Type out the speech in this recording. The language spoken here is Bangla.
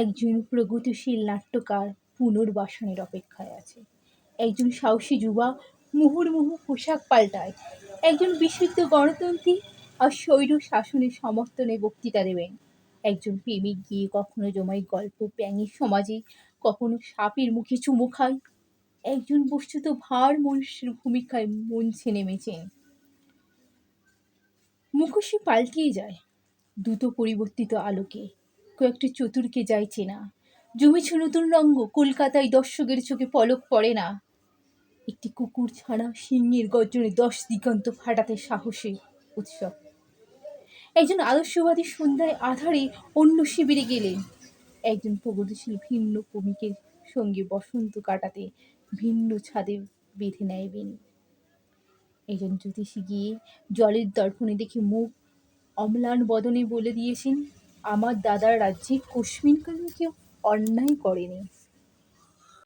একজন প্রগতিশীল নাট্যকার পুনর্বাসনের অপেক্ষায় আছে। একজন সাহসী যুবা মুহুর্মুহু পোশাক পাল্টায়। একজন বিশুদ্ধ গণতন্ত্রী আর স্বৈর শাসনের সমর্থনে বক্তৃতা দেবেন। একজন প্রেমিক গিয়ে কখনো জমায় গল্প ব্যাঙের সমাজে, কখনো সাপের মুখে চুমু খায়। একজন বস্তুত ভার মনুষ্যের ভূমিকায় মঞ্চে নেমেছেন। মুখোশই পাল্টিয়ে যায় দ্রুত পরিবর্তিত আলোকে। কয়েকটি চতুরকে যায় চেনা। জমেছে নতুন রঙ্গ, কলকাতায় দর্শকের চোখে পলক পড়ে না। একটি কুকুর ছানা সিংহের গর্জনে 10 দিগন্ত ফাটাতে সাহসী উৎসব। একজন আদর্শবাদী সন্ধ্যায় আধারে অন্য শিবিরে গেলেন। একজন প্রগতিশীল ভিন্ন ভূমিকের সঙ্গে বসন্ত কাটাতে ভিন্ন ছাদে বেঁধে নেয় বেনি। একজন জ্যোতিষী গিয়ে জলের দর্পণে দেখে মুখ অম্লান বদনে বলে দিয়েছেন, আমার দাদার রাজ্যে কস্মিনকালেও কেউ অন্যায় করেনি।